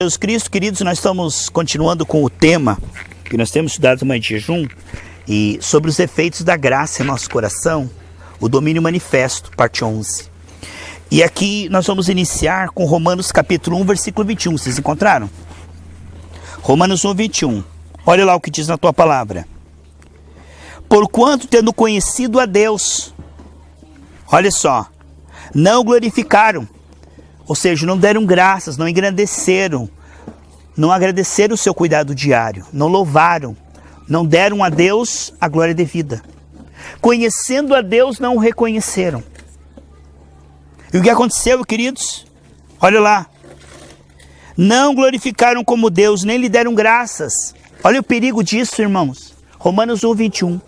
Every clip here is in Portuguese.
Jesus Cristo, queridos, nós estamos continuando com o tema que nós temos estudado amanhã de jejum e sobre os efeitos da graça em nosso coração, o domínio manifesto, parte 11. E aqui nós vamos iniciar com Romanos capítulo 1, versículo 21. Vocês encontraram? Romanos 1, 21. Olha lá o que diz na tua palavra. Porquanto, tendo conhecido a Deus, olha só, não glorificaram, ou seja, não deram graças, não engrandeceram, não agradeceram o seu cuidado diário, não louvaram, não deram a Deus a glória devida. Conhecendo a Deus, não o reconheceram. E o que aconteceu, queridos? Olha lá. Não glorificaram como Deus, nem lhe deram graças. Olha o perigo disso, irmãos. Romanos 1, 21.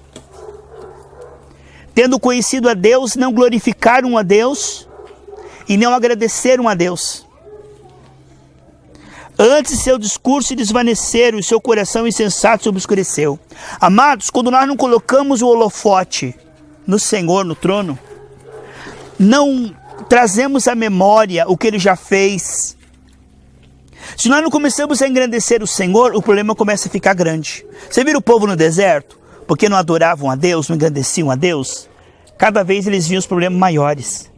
Tendo conhecido a Deus, não glorificaram a Deus e não agradeceram a Deus. Antes seu discurso se desvaneceram e seu coração insensato se obscureceu. Amados, quando nós não colocamos o holofote no Senhor, no trono, não trazemos à memória o que Ele já fez. Se nós não começamos a engrandecer o Senhor, o problema começa a ficar grande. Você viu o povo no deserto? Porque não adoravam a Deus, não engrandeciam a Deus? Cada vez eles viam os problemas maiores.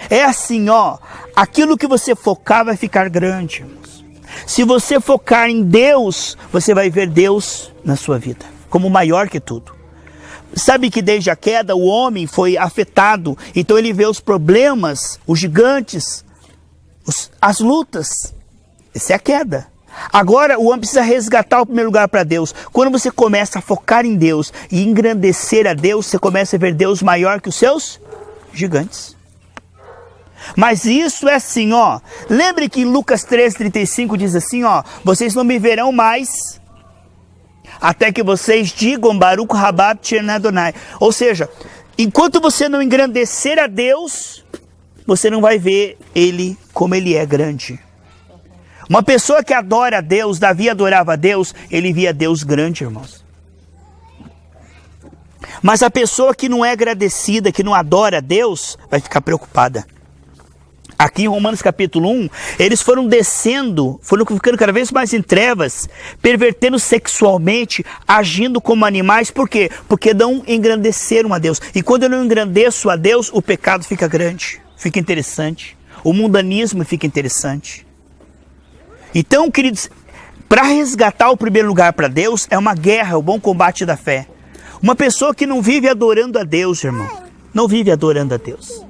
É assim, ó, aquilo que você focar vai ficar grande, irmãos. Se você focar em Deus, você vai ver Deus na sua vida, como maior que tudo. Sabe que desde a queda o homem foi afetado, então ele vê os problemas, os gigantes, as lutas. Essa é a queda. Agora o homem precisa resgatar o primeiro lugar para Deus. Quando você começa a focar em Deus e engrandecer a Deus, você começa a ver Deus maior que os seus gigantes. Mas isso é assim, ó. Lembre que Lucas 13:35 diz assim, ó: vocês não me verão mais até que vocês digam Baruch Rabab Tchena Adonai. Ou seja, enquanto você não engrandecer a Deus, você não vai ver Ele como Ele é grande. Uma pessoa que adora a Deus, Davi adorava a Deus, ele via Deus grande, irmãos. Mas a pessoa que não é agradecida, que não adora a Deus, vai ficar preocupada. Aqui em Romanos capítulo 1, eles foram descendo, foram ficando cada vez mais em trevas, pervertendo sexualmente, agindo como animais. Por quê? Porque não engrandeceram a Deus. E quando eu não engrandeço a Deus, o pecado fica grande, fica interessante. O mundanismo fica interessante. Então, queridos, para resgatar o primeiro lugar para Deus, é uma guerra, o bom combate da fé. Uma pessoa que não vive adorando a Deus, irmão, não vive adorando a Deus,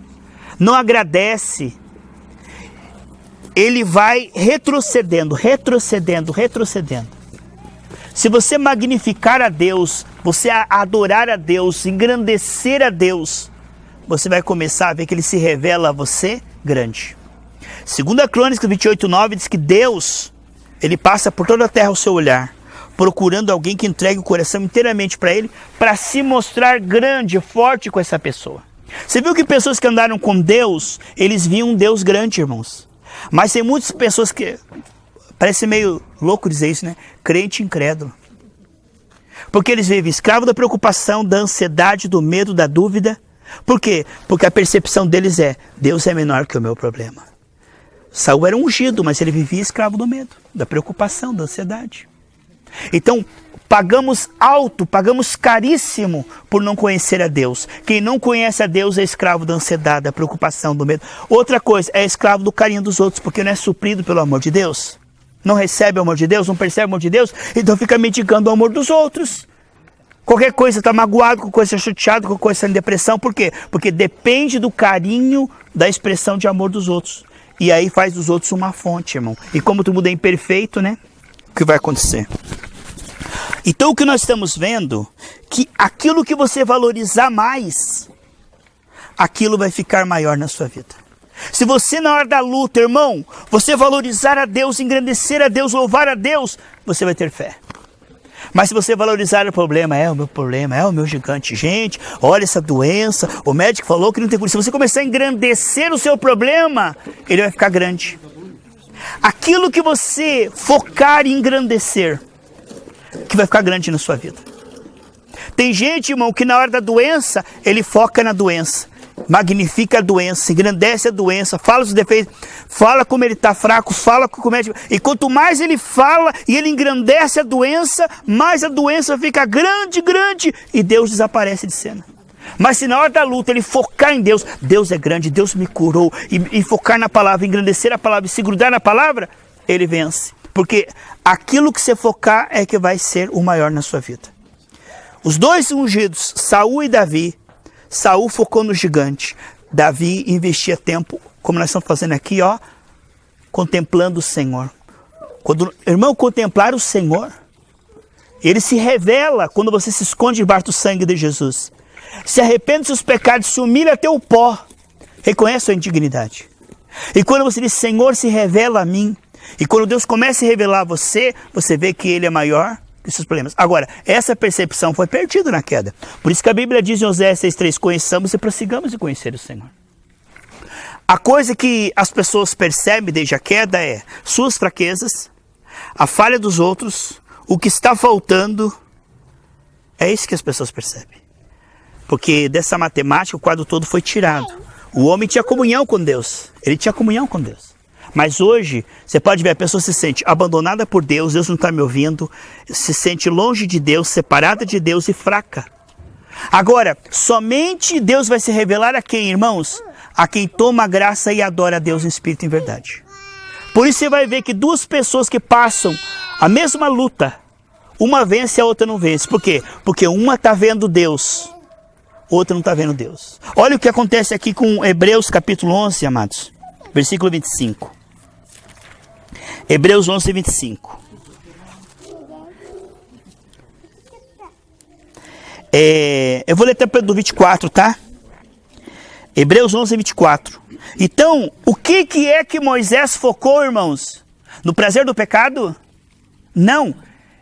não agradece, ele vai retrocedendo. Se você magnificar a Deus, você adorar a Deus, engrandecer a Deus, você vai começar a ver que Ele se revela a você grande. 2 Crônicas 28:9 diz que Deus, Ele passa por toda a terra o seu olhar, procurando alguém que entregue o coração inteiramente para Ele, para se mostrar grande, forte com essa pessoa. Você viu que pessoas que andaram com Deus, eles viam um Deus grande, irmãos. Mas tem muitas pessoas que, parece meio louco dizer isso, né? Crente incrédulo. Porque eles vivem escravo da preocupação, da ansiedade, do medo, da dúvida. Por quê? Porque a percepção deles é: Deus é menor que o meu problema. Saul era ungido, mas ele vivia escravo do medo, da preocupação, da ansiedade. Então, pagamos alto, pagamos caríssimo por não conhecer a Deus. Quem não conhece a Deus é escravo da ansiedade, da preocupação, do medo. Outra coisa, é escravo do carinho dos outros, porque não é suprido pelo amor de Deus. Não recebe o amor de Deus, não percebe o amor de Deus, então fica mendigando o amor dos outros. Qualquer coisa está magoado, qualquer coisa está chateado, qualquer coisa está em depressão. Por quê? Porque depende do carinho, da expressão de amor dos outros. E aí faz dos outros uma fonte, irmão. E como todo mundo é imperfeito, né? O que vai acontecer? Então o que nós estamos vendo, que aquilo que você valorizar mais, aquilo vai ficar maior na sua vida. Se você na hora da luta, irmão, você valorizar a Deus, engrandecer a Deus, louvar a Deus, você vai ter fé. Mas se você valorizar o problema, é o meu problema, é o meu gigante. Gente, olha essa doença, o médico falou que não tem cura. Se você começar a engrandecer o seu problema, ele vai ficar grande. Aquilo que você focar em engrandecer, que vai ficar grande na sua vida. Tem gente, irmão, que na hora da doença, ele foca na doença. magnifica a doença, engrandece a doença, fala os defeitos, fala como ele está fraco, fala como é... E quanto mais ele fala e ele engrandece a doença, mais a doença fica grande, grande, e Deus desaparece de cena. Mas se na hora da luta ele focar em Deus, Deus é grande, Deus me curou, e focar na palavra, engrandecer a palavra, e se grudar na palavra, ele vence. Porque aquilo que você focar é que vai ser o maior na sua vida. Os dois ungidos, Saul e Davi, Saul focou no gigante, Davi investia tempo, como nós estamos fazendo aqui, ó, contemplando o Senhor. Quando, irmão, contemplar o Senhor, ele se revela quando você se esconde debaixo do sangue de Jesus. Se arrepende dos seus pecados, se humilha até o pó, reconhece a sua indignidade. E quando você diz, Senhor, se revela a mim, e quando Deus começa a se revelar a você, você vê que Ele é maior que os seus problemas. Agora, essa percepção foi perdida na queda. Por isso que a Bíblia diz em Oséias 6,3, conheçamos e prossigamos em conhecer o Senhor. A coisa que as pessoas percebem desde a queda é suas fraquezas, a falha dos outros, o que está faltando. É isso que as pessoas percebem. Porque dessa matemática o quadro todo foi tirado. O homem tinha comunhão com Deus. Ele tinha comunhão com Deus. Mas hoje, você pode ver, a pessoa se sente abandonada por Deus, Deus não está me ouvindo, se sente longe de Deus, separada de Deus e fraca. Agora, somente Deus vai se revelar a quem, irmãos? A quem toma a graça e adora a Deus em espírito e em verdade. Por isso você vai ver que duas pessoas que passam a mesma luta, uma vence e a outra não vence. Por quê? Porque uma está vendo Deus, outra não está vendo Deus. Olha o que acontece aqui com Hebreus capítulo 11, amados. Versículo 25. Hebreus 11, 25. Eu vou ler até do 24, tá? Hebreus 11, 24. Então, o que é que Moisés focou, irmãos? No prazer do pecado? Não.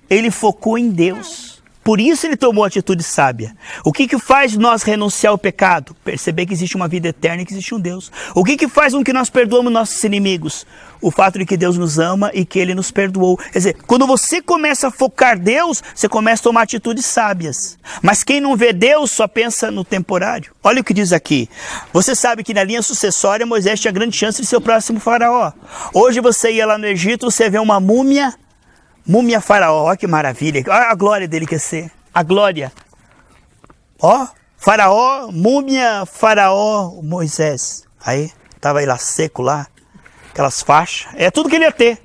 Ele focou em Deus. Por isso ele tomou a atitude sábia. O que faz nós renunciar ao pecado? Perceber que existe uma vida eterna e que existe um Deus. O que faz com que nós perdoamos nossos inimigos? O fato de que Deus nos ama e que Ele nos perdoou. Quer dizer, quando você começa a focar Deus, você começa a tomar atitudes sábias. Mas quem não vê Deus só pensa no temporário. Olha o que diz aqui. Você sabe que na linha sucessória Moisés tinha grande chance de ser o próximo faraó. Hoje você ia lá no Egito, você vê uma múmia faraó, olha que maravilha, olha a glória dele que é ser, a glória, ó, faraó, múmia, faraó, Moisés, aí, estava aí lá seco lá, aquelas faixas, é tudo que ele ia ter,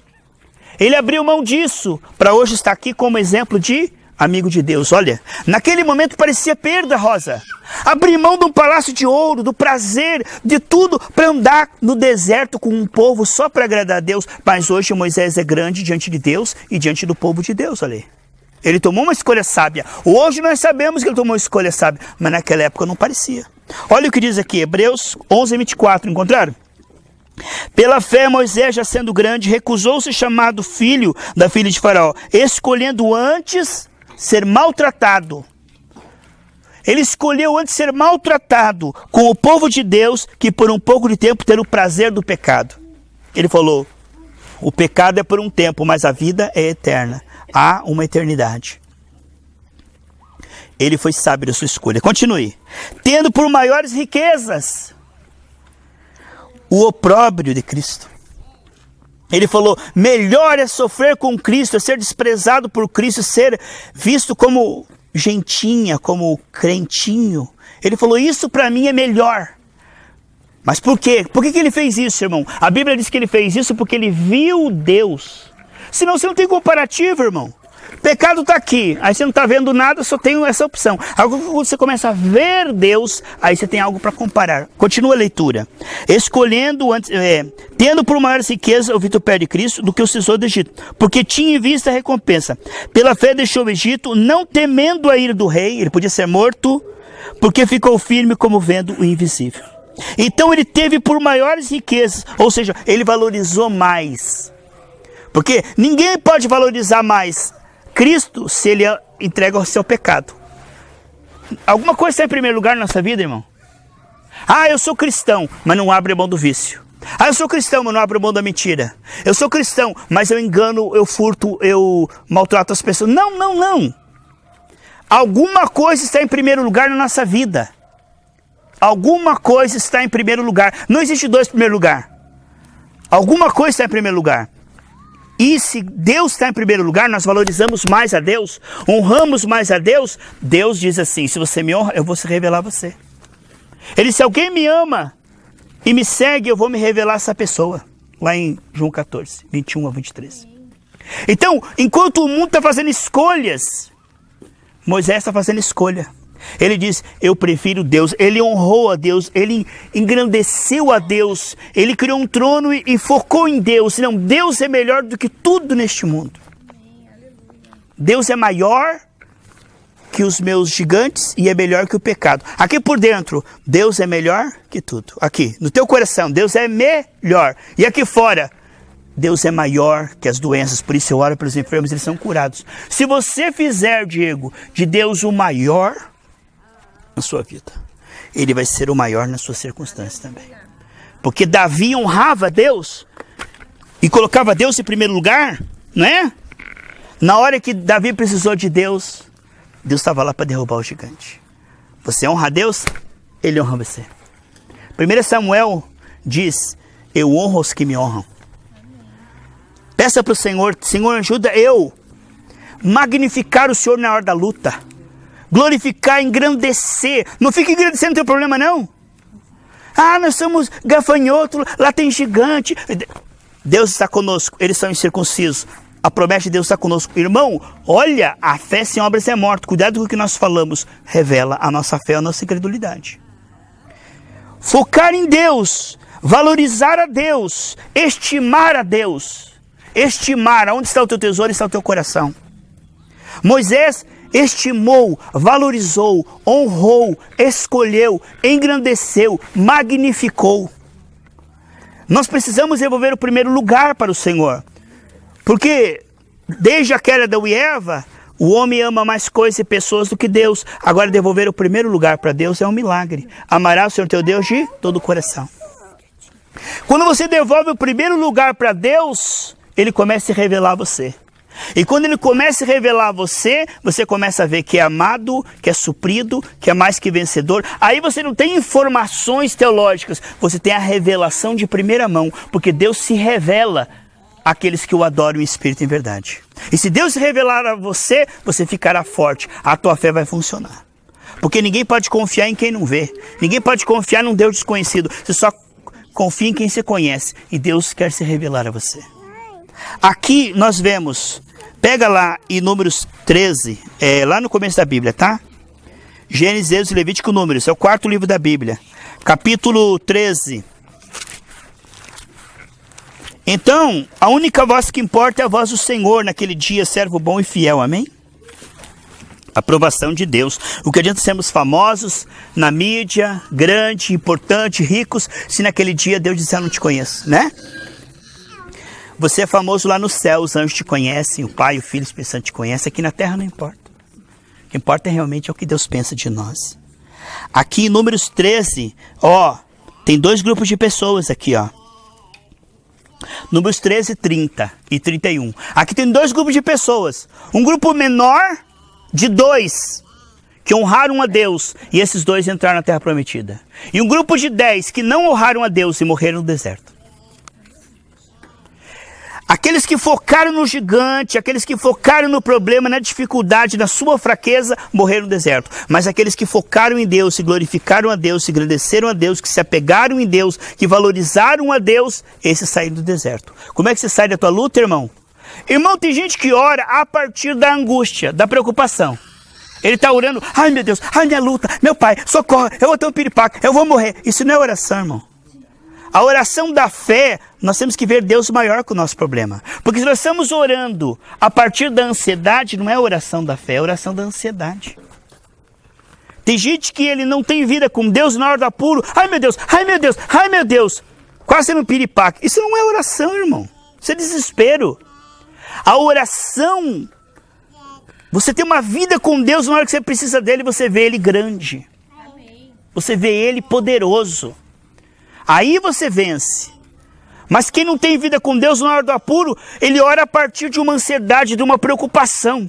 ele abriu mão disso, para hoje estar aqui como exemplo de amigo de Deus. Olha, naquele momento parecia perda, Rosa, abrir mão de um palácio de ouro, do prazer, de tudo, para andar no deserto com um povo só para agradar a Deus. Mas hoje Moisés é grande diante de Deus e diante do povo de Deus, olha aí. Ele tomou uma escolha sábia. Hoje nós sabemos que ele tomou uma escolha sábia, mas naquela época não parecia. Olha o que diz aqui, Hebreus 11, 24, encontraram? Pela fé, Moisés, já sendo grande, recusou-se chamado filho da filha de Faraó, escolhendo antes ser maltratado. Ele escolheu antes ser maltratado com o povo de Deus que por um pouco de tempo ter o prazer do pecado. Ele falou, o pecado é por um tempo, mas a vida é eterna. Há uma eternidade. Ele foi sábio da sua escolha. Continue. Tendo por maiores riquezas o opróbrio de Cristo. Ele falou, melhor é sofrer com Cristo, é ser desprezado por Cristo, ser visto como gentinha, como crentinho. Ele falou, isso para mim é melhor. Mas por quê? Por que ele fez isso, irmão? A Bíblia diz que ele fez isso porque ele viu Deus. Senão você não tem comparativo, irmão. Pecado está aqui, aí você não está vendo nada, só tem essa opção. Quando você começa a ver Deus, aí você tem algo para comparar. Continua a leitura. Escolhendo, tendo por maior riqueza o vitupério de Cristo do que o tesouro do Egito, porque tinha em vista a recompensa. Pela fé deixou o Egito, não temendo a ira do rei, ele podia ser morto, porque ficou firme como vendo o invisível. Então ele teve por maiores riquezas, ou seja, ele valorizou mais. Porque ninguém pode valorizar mais Cristo se ele entrega o seu pecado. Alguma coisa está em primeiro lugar na nossa vida, irmão? Ah, eu sou cristão, mas não abro mão do vício. Ah, eu sou cristão, mas não abro mão da mentira. Eu sou cristão, mas eu engano, eu furto, eu maltrato as pessoas. Não, não, não. Alguma coisa está em primeiro lugar na nossa vida. alguma coisa está em primeiro lugar. Não existe dois em primeiro lugar. Alguma coisa está em primeiro lugar. E se Deus está em primeiro lugar, nós valorizamos mais a Deus, honramos mais a Deus. Deus diz assim, se você me honra, eu vou se revelar a você. Ele disse, se alguém me ama e me segue, eu vou me revelar a essa pessoa. Lá em João 14, 21 a 23. Então, enquanto o mundo está fazendo escolhas, Moisés está fazendo escolha. Ele diz, eu prefiro Deus. Ele honrou a Deus, ele engrandeceu a Deus, ele criou um trono e focou em Deus. Não, Deus é melhor do que tudo neste mundo. Deus é maior que os meus gigantes e é melhor que o pecado. Aqui por dentro, Deus é melhor que tudo. Aqui, no teu coração, Deus é melhor. E aqui fora, Deus é maior que as doenças. Por isso eu oro pelos enfermos, eles são curados. Se você fizer, Diego, de Deus o maior na sua vida, ele vai ser o maior nas suas circunstâncias também. Porque Davi honrava Deus e colocava Deus em primeiro lugar, não é? Na hora que Davi precisou de Deus, Deus estava lá para derrubar o gigante. Você honra a Deus, ele honra você. 1 Samuel diz, eu honro os que me honram. Peça para o Senhor, Senhor, ajuda eu magnificar o Senhor na hora da luta. Glorificar, engrandecer. Não fica engrandecendo, não tem problema não. Ah, nós somos gafanhotos, lá tem gigante. Deus está conosco, eles são incircuncisos. A promessa de Deus está conosco. Irmão, olha, a fé sem obras é morta. Cuidado com o que nós falamos. Revela a nossa fé, a nossa incredulidade. Focar em Deus, valorizar a Deus, estimar a Deus. Estimar, onde está o teu tesouro, está o teu coração. Moisés estimou, valorizou, honrou, escolheu, engrandeceu, magnificou. Nós precisamos devolver o primeiro lugar para o Senhor. Porque desde a queda de Adão e Eva, o homem ama mais coisas e pessoas do que Deus. Agora devolver o primeiro lugar para Deus é um milagre. Amarás o Senhor teu Deus de todo o coração. Quando você devolve o primeiro lugar para Deus, ele começa a se revelar a você. E quando ele começa a revelar a você, você começa a ver que é amado, que é suprido, que é mais que vencedor. Aí você não tem informações teológicas, você tem a revelação de primeira mão, porque Deus se revela àqueles que o adoram em espírito e em verdade. E se Deus se revelar a você, você ficará forte, a tua fé vai funcionar. Porque ninguém pode confiar em quem não vê, ninguém pode confiar num Deus desconhecido, você só confia em quem você conhece, e Deus quer se revelar a você. Aqui nós vemos, pega lá em Números 13, lá no começo da Bíblia, tá? Gênesis, Êxodo, Levítico, Números, é o quarto livro da Bíblia, capítulo 13. Então, a única voz que importa é a voz do Senhor naquele dia, servo bom e fiel, amém? Aprovação de Deus. O que adianta sermos famosos na mídia, grande, importante, ricos, se naquele dia Deus disser, não te conheço, né? Você é famoso lá no céu, os anjos te conhecem, o Pai, o Filho, o Espírito Santo te conhecem. Aqui na terra não importa. O que importa realmente é o que Deus pensa de nós. Aqui em Números 13, ó, tem dois grupos de pessoas aqui, ó. Números 13, 30 e 31. Aqui tem dois grupos de pessoas. Um grupo menor de 2 que honraram a Deus e esses 2 entraram na terra prometida. E um grupo de 10 que não honraram a Deus e morreram no deserto. Aqueles que focaram no gigante, aqueles que focaram no problema, na dificuldade, na sua fraqueza, morreram no deserto. Mas aqueles que focaram em Deus, se glorificaram a Deus, se engrandeceram a Deus, que se apegaram em Deus, que valorizaram a Deus, esses saíram do deserto. Como é que você sai da tua luta, irmão? Irmão, tem gente que ora a partir da angústia, da preocupação. Ele está orando, ai meu Deus, ai minha luta, meu pai, socorro, eu vou ter um piripaque, eu vou morrer. Isso não é oração, irmão. A oração da fé, nós temos que ver Deus maior que o nosso problema. Porque se nós estamos orando a partir da ansiedade, não é oração da fé, é oração da ansiedade. Tem gente que ele não tem vida com Deus na hora do apuro. Ai meu Deus, ai meu Deus, ai meu Deus. Quase no piripaque. Isso não é oração, irmão. Isso é desespero. A oração, você tem uma vida com Deus na hora que você precisa dele, você vê ele grande. Você vê ele poderoso. Aí você vence. Mas quem não tem vida com Deus na hora do apuro, ele ora a partir de uma ansiedade, de uma preocupação.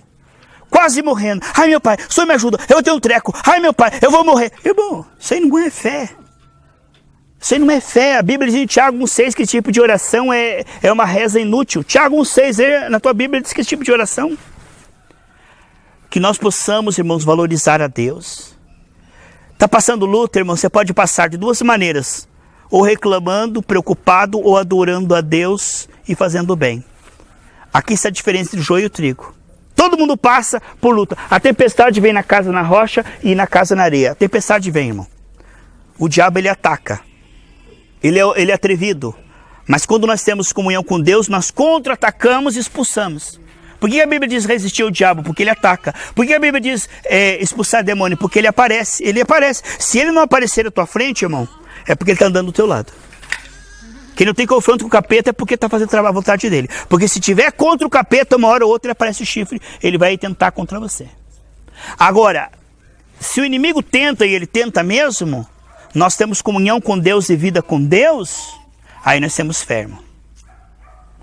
quase morrendo. Ai, meu pai, o senhor me ajuda, eu tenho um treco. Ai, meu pai, eu vou morrer. Irmão, isso aí não é fé. Isso aí não é fé. A Bíblia diz em Tiago 1,6 que esse tipo de oração é uma reza inútil. Tiago 1,6, na tua Bíblia diz que esse tipo de oração. Que nós possamos, irmãos, valorizar a Deus. Está passando luta, irmão, você pode passar de duas maneiras. Ou reclamando, preocupado, ou adorando a Deus e fazendo o bem. Aqui está a diferença entre o joio e o trigo. Todo mundo passa por luta. A tempestade vem na casa na rocha e na casa na areia. A tempestade vem, irmão. O diabo, ele ataca. Ele é atrevido. Mas quando nós temos comunhão com Deus, nós contra-atacamos e expulsamos. Por que a Bíblia diz resistir ao diabo? Porque ele ataca. Por que a Bíblia diz expulsar demônio? Porque ele aparece. Ele aparece. Se ele não aparecer na tua frente, irmão, é porque ele está andando do teu lado. Quem não tem confronto com o capeta é porque está fazendo a vontade dele. Porque se tiver contra o capeta, uma hora ou outra ele aparece o chifre, ele vai tentar contra você. Agora, se o inimigo tenta e ele tenta mesmo, nós temos comunhão com Deus e vida com Deus, aí nós temos fé, irmão.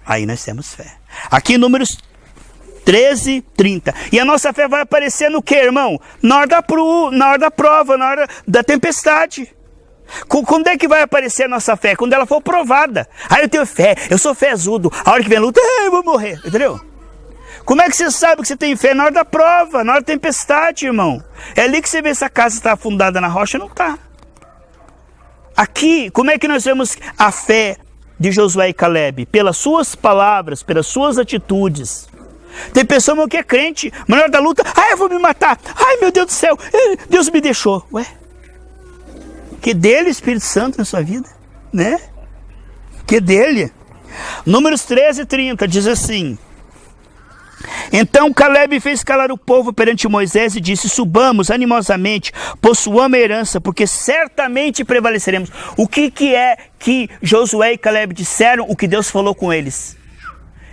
Aí nós temos fé. Aqui em Números 13, 30. E a nossa fé vai aparecer no que, irmão? Na hora da prova, na hora da tempestade. Quando é que vai aparecer a nossa fé? Quando ela for provada. Aí eu tenho fé, eu sou fezudo. A hora que vem a luta, eu vou morrer. Entendeu? Como é que você sabe que você tem fé? Na hora da prova, na hora da tempestade, irmão. É ali que você vê se a casa está afundada na rocha ou não está. Aqui, como é que nós vemos a fé de Josué e Caleb? Pelas suas palavras, pelas suas atitudes. Tem pessoa, irmão, que é crente, mas na hora da luta, eu vou me matar. Ai, meu Deus do céu, Deus me deixou. Ué? Que dele o Espírito Santo na sua vida, né? Que dele. Números 13, 30 diz assim: então Caleb fez calar o povo perante Moisés e disse: subamos animosamente, possuamos a herança, porque certamente prevaleceremos. O que é que Josué e Caleb disseram? O que Deus falou com eles.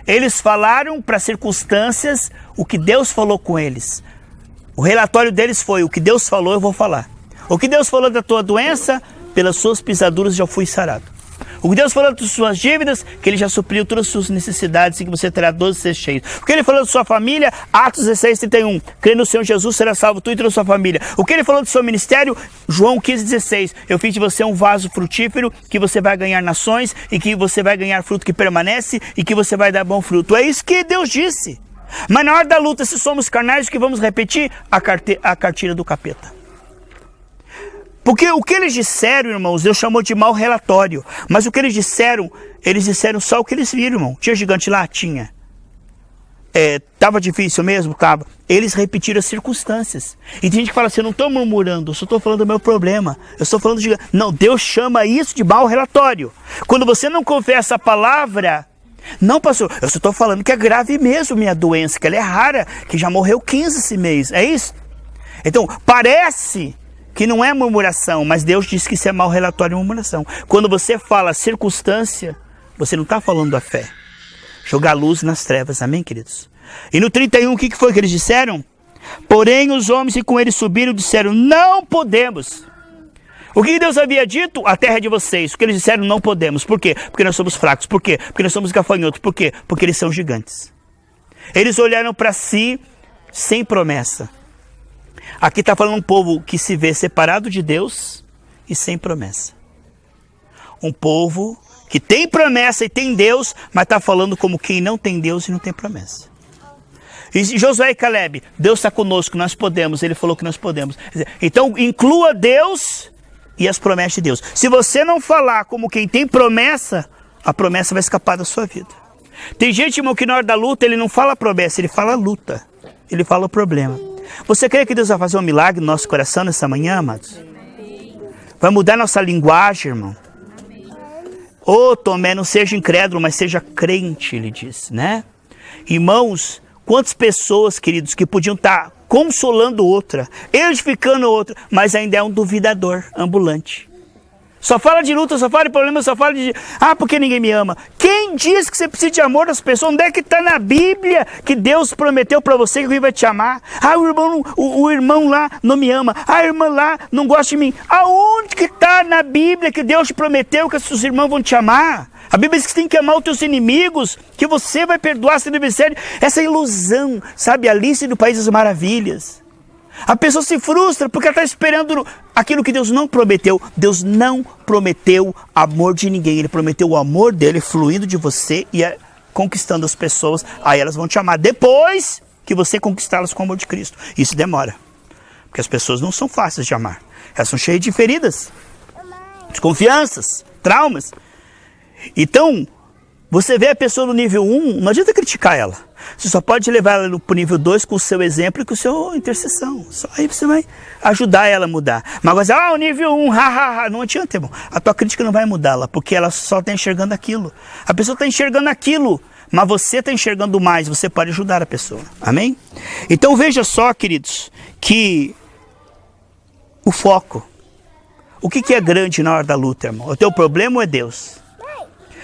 Eles falaram para circunstâncias o que Deus falou com eles. O relatório deles foi: o que Deus falou eu vou falar. O que Deus falou da tua doença, pelas suas pisaduras já fui sarado. O que Deus falou das suas dívidas, que Ele já supriu todas as suas necessidades e que você terá 12 ser cheios. O que Ele falou da sua família, Atos 16, 31. Crê no Senhor Jesus, será salvo tu e toda a sua família. O que Ele falou do seu ministério, João 15, 16. Eu fiz de você um vaso frutífero, que você vai ganhar nações e que você vai ganhar fruto que permanece e que você vai dar bom fruto. É isso que Deus disse. Mas na hora da luta, se somos carnais, o que vamos repetir? A cartilha do capeta. Porque o que eles disseram, irmãos, Deus chamou de mau relatório. Mas o que eles disseram só o que eles viram, irmão. Tinha gigante lá? Tinha. Tava difícil mesmo? Tava. Eles repetiram as circunstâncias. E tem gente que fala assim: eu não estou murmurando, eu só estou falando do meu problema. Eu estou falando de... Não, Deus chama isso de mau relatório. Quando você não confessa a palavra... Não, pastor, eu só estou falando que é grave mesmo minha doença, que ela é rara, que já morreu 15 esse mês. É isso? Então, parece... que não é murmuração, mas Deus diz que isso é mau relatório e murmuração. Quando você fala circunstância, você não está falando a fé. Jogar luz nas trevas, amém, queridos? E no 31, o que foi que eles disseram? Porém, os homens que com eles subiram disseram: não podemos. O que Deus havia dito? A terra é de vocês. O que eles disseram? Não podemos. Por quê? Porque nós somos fracos. Por quê? Porque nós somos gafanhotos. Por quê? Porque eles são gigantes. Eles olharam para si sem promessa. Aqui está falando um povo que se vê separado de Deus e sem promessa. Um povo que tem promessa e tem Deus, mas está falando como quem não tem Deus e não tem promessa. E Josué e Caleb, Deus está conosco, nós podemos, Ele falou que nós podemos. Então inclua Deus e as promessas de Deus. Se você não falar como quem tem promessa, a promessa vai escapar da sua vida. Tem gente, irmão, que na hora da luta ele não fala promessa, ele fala luta. Ele fala o problema. Você crê que Deus vai fazer um milagre no nosso coração nessa manhã, amados? Vai mudar nossa linguagem, irmão. Ô Tomé, não seja incrédulo, mas seja crente, ele disse, né? Irmãos, quantas pessoas, queridos, que podiam estar consolando outra, edificando outra, mas ainda é um duvidador ambulante. Só fala de luta, só fala de problema, só fala de... porque ninguém me ama. Quem diz que você precisa de amor das pessoas? Onde é que está na Bíblia que Deus prometeu para você que alguém vai te amar? O irmão lá não me ama. A irmã lá não gosta de mim. Aonde que está na Bíblia que Deus te prometeu que os seus irmãos vão te amar? A Bíblia diz que você tem que amar os teus inimigos, que você vai perdoar se adversário. Essa ilusão, sabe? Alice do País das Maravilhas. A pessoa se frustra porque ela está esperando aquilo que Deus não prometeu. Deus não prometeu amor de ninguém. Ele prometeu o amor dele fluindo de você e conquistando as pessoas. Aí elas vão te amar depois que você conquistá-las com o amor de Cristo. Isso demora. Porque as pessoas não são fáceis de amar. Elas são cheias de feridas, desconfianças, traumas. Então, você vê a pessoa no nível 1, não adianta criticar ela. Você só pode levar ela para o nível 2 com o seu exemplo e com a sua intercessão. Só aí você vai ajudar ela a mudar. Mas o nível 1, não adianta, irmão. A tua crítica não vai mudá-la, porque ela só está enxergando aquilo. A pessoa está enxergando aquilo, mas você está enxergando mais, você pode ajudar a pessoa. Amém? Então veja só, queridos, que o foco. O que é grande na hora da luta, irmão? O teu problema ou é Deus?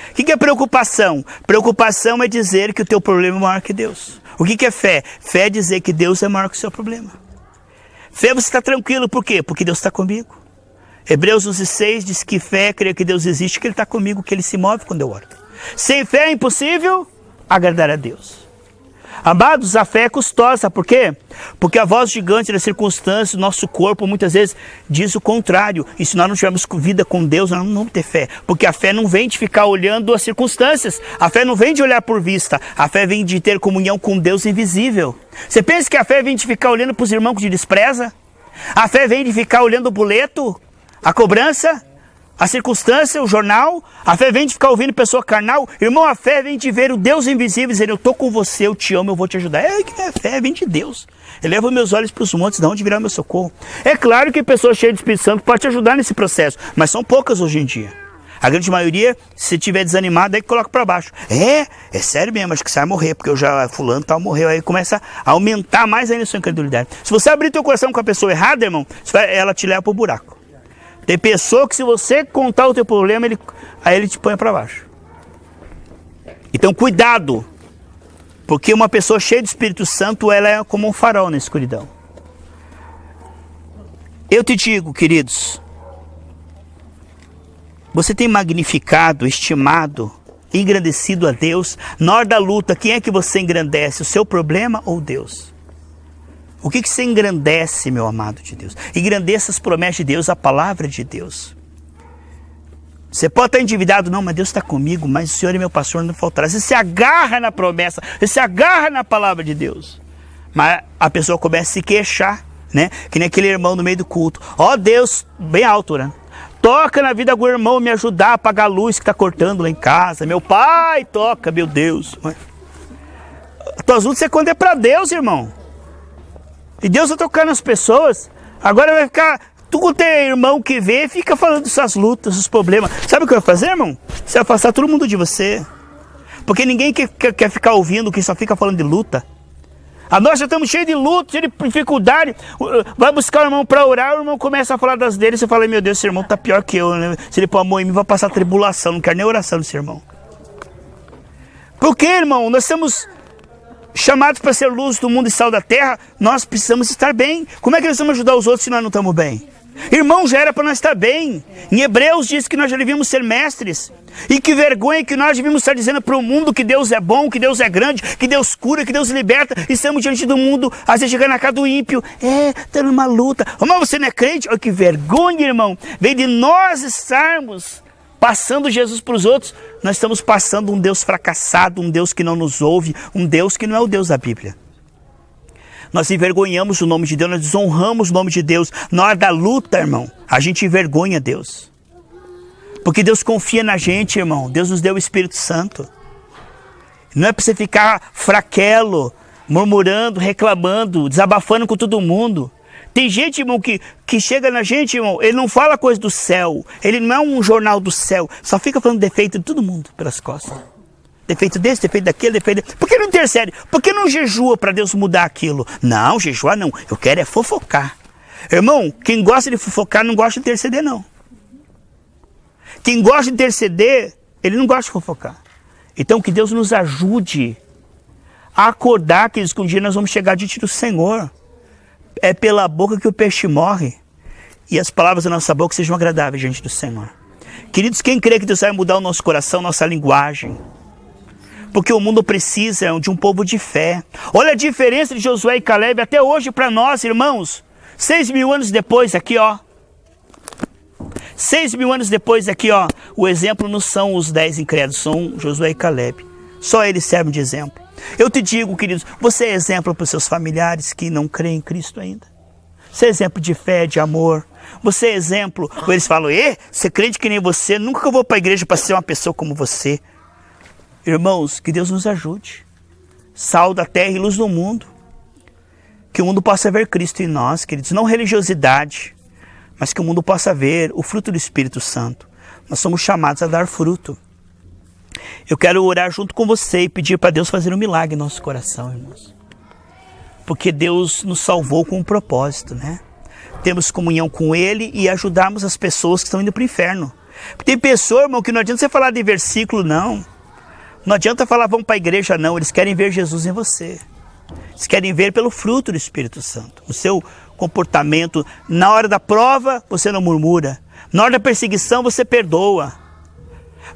O que é preocupação? Preocupação é dizer que o teu problema é maior que Deus. O que é fé? Fé é dizer que Deus é maior que o seu problema. Fé você está tranquilo, por quê? Porque Deus está comigo. Hebreus 11:6 diz que fé é crer que Deus existe, que Ele está comigo, que Ele se move quando eu oro. Sem fé é impossível agradar a Deus. Amados, a fé é custosa, por quê? Porque a voz gigante das circunstâncias, do nosso corpo, muitas vezes diz o contrário. E se nós não tivermos vida com Deus, nós não vamos ter fé. Porque a fé não vem de ficar olhando as circunstâncias. A fé não vem de olhar por vista. A fé vem de ter comunhão com Deus invisível. Você pensa que a fé vem de ficar olhando para os irmãos que te despreza? A fé vem de ficar olhando o boleto, a cobrança, a circunstância, o jornal. A fé vem de ficar ouvindo pessoa carnal. Irmão, a fé vem de ver o Deus invisível e dizer, eu estou com você, eu te amo, eu vou te ajudar. A fé vem de Deus. Eleva meus olhos para os montes, de onde virá o meu socorro. É claro que pessoas cheias de Espírito Santo podem te ajudar nesse processo, mas são poucas hoje em dia. A grande maioria, se estiver desanimado, aí coloca para baixo. É sério mesmo, acho que você vai morrer, porque eu já, fulano tal, morreu. Aí começa a aumentar mais ainda a sua incredulidade. Se você abrir teu coração com a pessoa errada, irmão, ela te leva para o buraco. Tem pessoa que se você contar o teu problema, aí ele te põe para baixo. Então cuidado, porque uma pessoa cheia de Espírito Santo, ela é como um farol na escuridão. Eu te digo, queridos, você tem magnificado, estimado, engrandecido a Deus? Na hora da luta, quem é que você engrandece? O seu problema ou Deus? O que você engrandece, meu amado de Deus? Engrandeça as promessas de Deus, a palavra de Deus. Você pode estar endividado, não, mas Deus está comigo, mas o Senhor é meu pastor, não faltará. Você se agarra na promessa, você se agarra na palavra de Deus. Mas a pessoa começa a se queixar, né? Que nem aquele irmão no meio do culto. Ó Deus, bem alto, né? Toca na vida do irmão, me ajudar a apagar a luz que está cortando lá em casa. Meu pai, toca, meu Deus. As tuas lutas você conta é para Deus, irmão. E Deus vai tocar nas pessoas. Agora vai ficar... Tu com teu irmão que vê, fica falando das suas lutas, dos problemas. Sabe o que vai fazer, irmão? Você vai afastar todo mundo de você. Porque ninguém quer ficar ouvindo quem só fica falando de luta. Nós já estamos cheios de luta, cheios de dificuldade. Vai buscar o irmão para orar, o irmão começa a falar das dele. Você fala, meu Deus, esse irmão está pior que eu, né? Se ele pôr amor em mim, vai passar tribulação. Não quero nem oração desse irmão. Por quê, irmão? Nós estamos... chamados para ser luz do mundo e sal da terra, nós precisamos estar bem. Como é que nós vamos ajudar os outros se nós não estamos bem? Irmão, já era para nós estar bem. Em Hebreus diz que nós já devíamos ser mestres. E que vergonha que nós devíamos estar dizendo para o mundo que Deus é bom, que Deus é grande, que Deus cura, que Deus liberta. E estamos diante do mundo, às vezes chegando na casa do ímpio. Está numa luta. Mas você não é crente? Olha que vergonha, irmão. Vem de nós estarmos passando Jesus para os outros, nós estamos passando um Deus fracassado, um Deus que não nos ouve, um Deus que não é o Deus da Bíblia. Nós envergonhamos o nome de Deus, nós desonramos o nome de Deus. Na hora da luta, irmão, a gente envergonha Deus. Porque Deus confia na gente, irmão. Deus nos deu o Espírito Santo. Não é para você ficar fraquelo, murmurando, reclamando, desabafando com todo mundo. Tem gente, irmão, que chega na gente, irmão, ele não fala coisa do céu. Ele não é um jornal do céu. Só fica falando defeito de todo mundo pelas costas. Defeito desse, defeito daquele, defeito desse. Por que não intercede? Por que não jejua para Deus mudar aquilo? Não, jejuar não. Eu quero é fofocar. Irmão, quem gosta de fofocar não gosta de interceder, não. Quem gosta de interceder, ele não gosta de fofocar. Então que Deus nos ajude a acordar que um dia nós vamos chegar diante do Senhor. É pela boca que o peixe morre. E as palavras da nossa boca sejam agradáveis diante do Senhor. Queridos, quem crê que Deus vai mudar o nosso coração, nossa linguagem? Porque o mundo precisa de um povo de fé. Olha a diferença de Josué e Caleb até hoje para nós, irmãos. 6.000 anos depois aqui, ó. 6.000 anos depois aqui, ó. O exemplo não são os 10 incrédulos, são Josué e Caleb. Só eles servem de exemplo. Eu te digo, queridos, você é exemplo para os seus familiares que não creem em Cristo ainda. Você é exemplo de fé, de amor. Você é exemplo, eles falam, você crente que nem você, nunca que eu vou para a igreja para ser uma pessoa como você. Irmãos, que Deus nos ajude. Sal da terra e luz do mundo. Que o mundo possa ver Cristo em nós, queridos. Não religiosidade, mas que o mundo possa ver o fruto do Espírito Santo. Nós somos chamados a dar fruto. Eu quero orar junto com você e pedir para Deus fazer um milagre em nosso coração, irmãos. Porque Deus nos salvou com um propósito, né? Temos comunhão com Ele e ajudarmos as pessoas que estão indo para o inferno. Tem pessoa, irmão, que não adianta você falar de versículo, não. Não adianta falar, vamos para a igreja, não. Eles querem ver Jesus em você. Eles querem ver pelo fruto do Espírito Santo. O seu comportamento. Na hora da prova, você não murmura. Na hora da perseguição, você perdoa.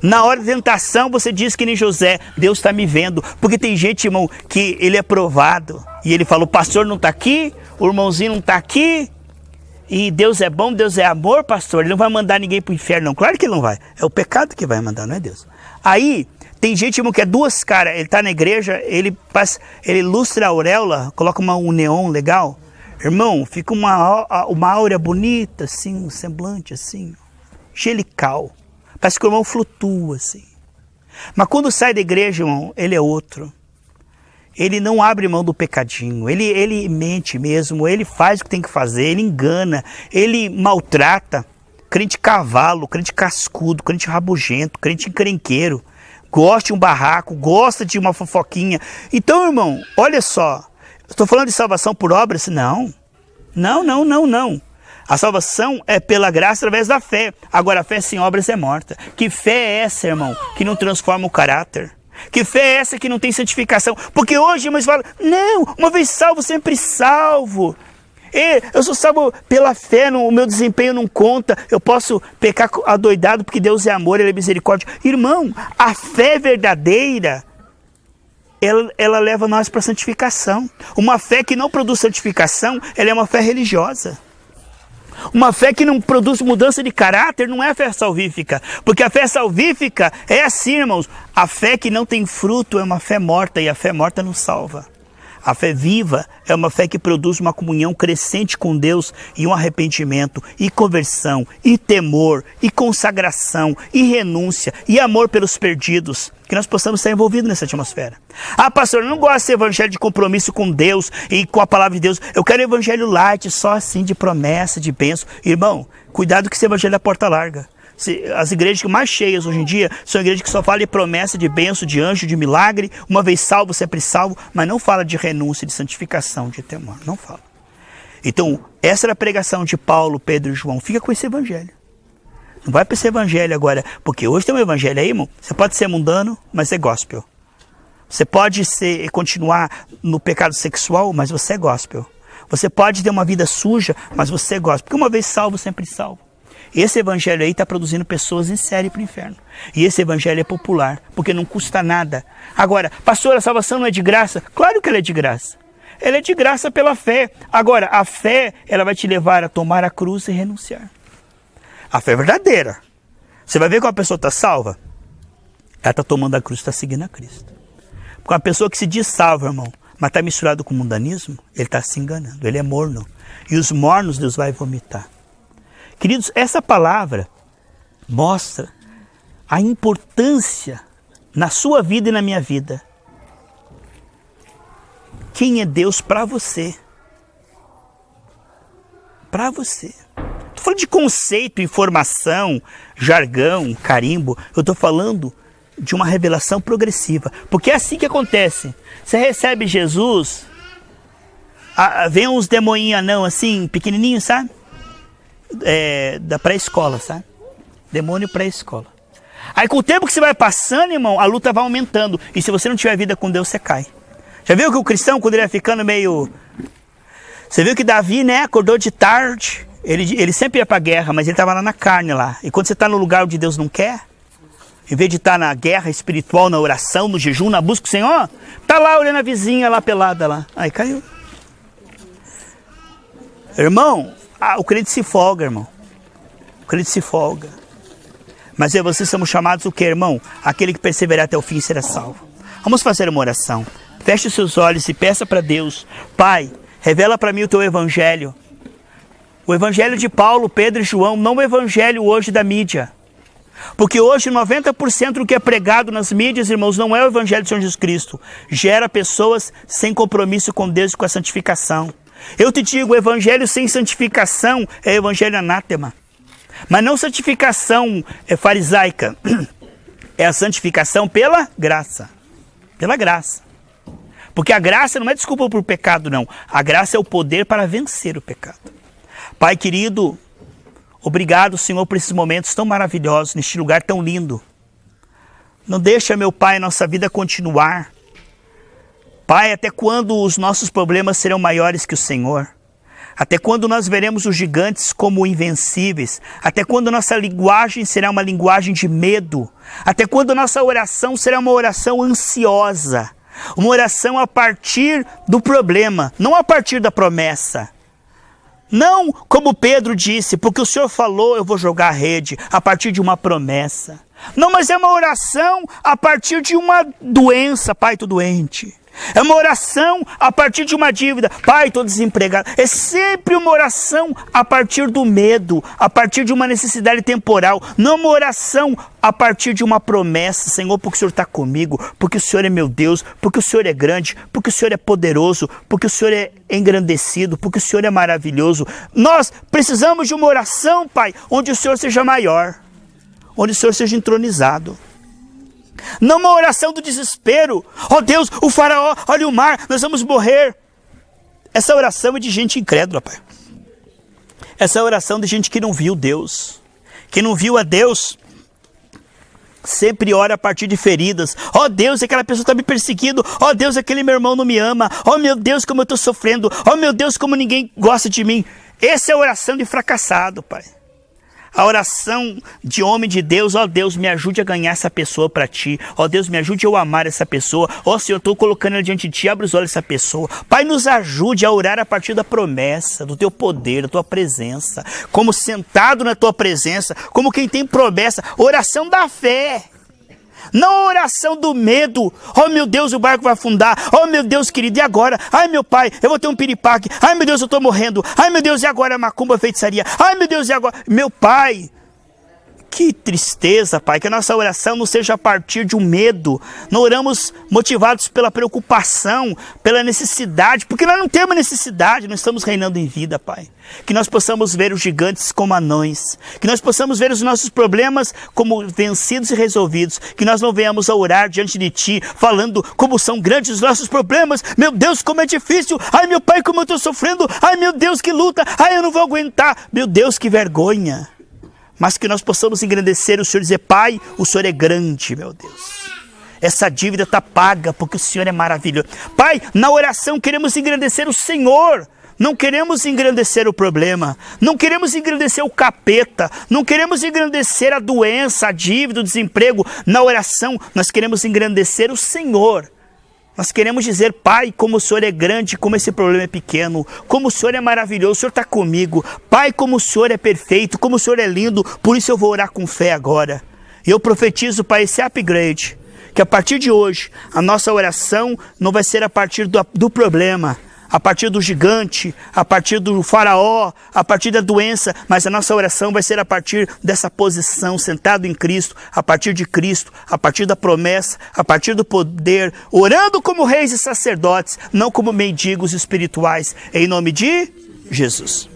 Na hora da tentação, você diz que nem José, Deus está me vendo. Porque tem gente, irmão, que ele é provado. E ele fala, o pastor não está aqui, o irmãozinho não está aqui. E Deus é bom, Deus é amor, pastor. Ele não vai mandar ninguém para o inferno, não. Claro que ele não vai. É o pecado que vai mandar, não é Deus. Aí, tem gente, irmão, que é duas caras. Ele está na igreja, ele ilustra a auréola, coloca um neon legal. Irmão, fica uma áurea bonita, assim, um semblante, assim, angelical. Parece que o irmão flutua, assim. Mas quando sai da igreja, irmão, ele é outro. Ele não abre mão do pecadinho. Ele mente mesmo, ele faz o que tem que fazer, ele engana, ele maltrata. Crente cavalo, crente cascudo, crente rabugento, crente encrenqueiro. Gosta de um barraco, gosta de uma fofoquinha. Então, irmão, olha só. Estou falando de salvação por obras? Não. Não. A salvação é pela graça através da fé. Agora, a fé sem obras é morta. Que fé é essa, irmão, que não transforma o caráter? Que fé é essa que não tem santificação? Porque hoje, irmãos, falam, não, uma vez salvo, sempre salvo. Eu sou salvo pela fé, o meu desempenho não conta. Eu posso pecar adoidado porque Deus é amor, Ele é misericórdia. Irmão, a fé verdadeira, ela leva nós para a santificação. Uma fé que não produz santificação, ela é uma fé religiosa. Uma fé que não produz mudança de caráter não é fé salvífica. Porque a fé salvífica é assim, irmãos. A fé que não tem fruto é uma fé morta e a fé morta não salva. A fé viva é uma fé que produz uma comunhão crescente com Deus e um arrependimento, e conversão, e temor, e consagração, e renúncia, e amor pelos perdidos. Que nós possamos estar envolvidos nessa atmosfera. Ah, pastor, eu não gosto desse evangelho de compromisso com Deus e com a palavra de Deus. Eu quero evangelho light, só assim, de promessa, de bênção. Irmão, cuidado que esse evangelho é porta larga. As igrejas mais cheias hoje em dia são igrejas que só falam de promessa, de bênção, de anjo, de milagre, uma vez salvo, sempre salvo, mas não fala de renúncia, de santificação, de temor, não fala. Então, essa era a pregação de Paulo, Pedro e João. Fica com esse evangelho. Não vai para esse evangelho agora, porque hoje tem um evangelho aí, irmão. Você pode ser mundano, mas é gospel. Você pode continuar no pecado sexual, mas você é gospel. Você pode ter uma vida suja, mas você é gospel. Porque uma vez salvo, sempre salvo. Esse evangelho aí está produzindo pessoas em série para o inferno. E esse evangelho é popular, porque não custa nada. Agora, pastor, a salvação não é de graça? Claro que ela é de graça. Ela é de graça pela fé. Agora, a fé, ela vai te levar a tomar a cruz e renunciar. A fé é verdadeira. Você vai ver que uma pessoa está salva. Ela está tomando a cruz, está seguindo a Cristo. Porque uma pessoa que se diz salva, irmão, mas está misturado com mundanismo, ele está se enganando. Ele é morno. E os mornos Deus vai vomitar. Queridos, essa palavra mostra a importância na sua vida e na minha vida. Quem é Deus para você? Para você. Estou falando de conceito, informação, jargão, carimbo. Eu estou falando de uma revelação progressiva. Porque é assim que acontece. Você recebe Jesus, vem uns demoninhos anão assim, pequenininhos, sabe? Da pré-escola, sabe? Demônio pré-escola. Aí com o tempo que você vai passando, irmão, a luta vai aumentando. E se você não tiver vida com Deus, você cai. Já viu que o cristão, quando ele vai ficando meio... Você viu que Davi, né, acordou de tarde, Ele sempre ia para a guerra, mas ele estava lá na carne lá. E quando você está no lugar onde Deus não quer, em vez de estar na guerra espiritual, na oração, no jejum, na busca do Senhor, tá lá olhando a vizinha lá pelada lá. Aí caiu. Irmão, o crente se folga, irmão. O crente se folga. Mas eu e você somos chamados o quê, irmão? Aquele que perseverar até o fim será salvo. Vamos fazer uma oração. Feche os seus olhos e peça para Deus. Pai, revela para mim o teu evangelho. O evangelho de Paulo, Pedro e João, não o evangelho hoje da mídia. Porque hoje 90% do que é pregado nas mídias, irmãos, não é o evangelho de Senhor Jesus Cristo. Gera pessoas sem compromisso com Deus e com a santificação. Eu te digo, o evangelho sem santificação é evangelho anátema. Mas não santificação farisaica. É a santificação pela graça. Pela graça. Porque a graça não é desculpa por pecado, não. A graça é o poder para vencer o pecado. Pai querido, obrigado, Senhor, por esses momentos tão maravilhosos, neste lugar tão lindo. Não deixa, meu Pai, a nossa vida continuar. Pai, até quando os nossos problemas serão maiores que o Senhor? Até quando nós veremos os gigantes como invencíveis? Até quando nossa linguagem será uma linguagem de medo? Até quando nossa oração será uma oração ansiosa? Uma oração a partir do problema, não a partir da promessa. Não como Pedro disse, porque o Senhor falou, eu vou jogar a rede, a partir de uma promessa. Não, mas é uma oração a partir de uma doença, pai, estou doente. É uma oração a partir de uma dívida, pai, estou desempregado. É sempre uma oração a partir do medo, a partir de uma necessidade temporal. Não uma oração a partir de uma promessa, Senhor, porque o Senhor está comigo, porque o Senhor é meu Deus, porque o Senhor é grande, porque o Senhor é poderoso, porque o Senhor é engrandecido, porque o Senhor é maravilhoso. Nós precisamos de uma oração, pai, onde o Senhor seja maior, onde o Senhor seja entronizado. Não uma oração do desespero. Oh Deus, o faraó, olha o mar, nós vamos morrer. Essa oração é de gente incrédula, pai. Essa é a oração de gente que não viu Deus. Que não viu a Deus. Sempre ora a partir de feridas. Oh Deus, aquela pessoa está me perseguindo. Oh Deus, aquele meu irmão não me ama. Oh meu Deus, como eu estou sofrendo. Oh meu Deus, como ninguém gosta de mim. Essa é a oração de fracassado, pai. A oração de homem de Deus, ó Deus, me ajude a ganhar essa pessoa para ti. Ó Deus, me ajude a eu amar essa pessoa. Ó Senhor, estou colocando ela diante de ti, abre os olhos dessa pessoa. Pai, nos ajude a orar a partir da promessa, do teu poder, da tua presença. Como sentado na tua presença, como quem tem promessa. Oração da fé. Não a oração do medo. Oh meu Deus, o barco vai afundar. Oh meu Deus querido, e agora? Ai meu pai, eu vou ter um piripaque. Ai meu Deus, eu estou morrendo. Ai meu Deus, e agora a macumba, a feitiçaria? Ai meu Deus, e agora? Meu pai, que tristeza, pai, que a nossa oração não seja a partir de um medo. Não oramos motivados pela preocupação, pela necessidade, porque nós não temos necessidade, nós estamos reinando em vida, pai. Que nós possamos ver os gigantes como anões, que nós possamos ver os nossos problemas como vencidos e resolvidos, que nós não venhamos a orar diante de ti, falando como são grandes os nossos problemas. Meu Deus, como é difícil. Ai meu pai, como eu estou sofrendo. Ai meu Deus, que luta. Ai, eu não vou aguentar. Meu Deus, que vergonha. Mas que nós possamos engrandecer o Senhor e dizer, pai, o Senhor é grande, meu Deus. Essa dívida está paga porque o Senhor é maravilhoso. Pai, na oração queremos engrandecer o Senhor. Não queremos engrandecer o problema. Não queremos engrandecer o capeta. Não queremos engrandecer a doença, a dívida, o desemprego. Na oração nós queremos engrandecer o Senhor. Nós queremos dizer, pai, como o Senhor é grande, como esse problema é pequeno, como o Senhor é maravilhoso, o Senhor está comigo. Pai, como o Senhor é perfeito, como o Senhor é lindo, por isso eu vou orar com fé agora. E eu profetizo, pai, esse upgrade, que a partir de hoje, a nossa oração não vai ser a partir do problema, a partir do gigante, a partir do faraó, a partir da doença, mas a nossa oração vai ser a partir dessa posição, sentado em Cristo, a partir de Cristo, a partir da promessa, a partir do poder, orando como reis e sacerdotes, não como mendigos espirituais, em nome de Jesus.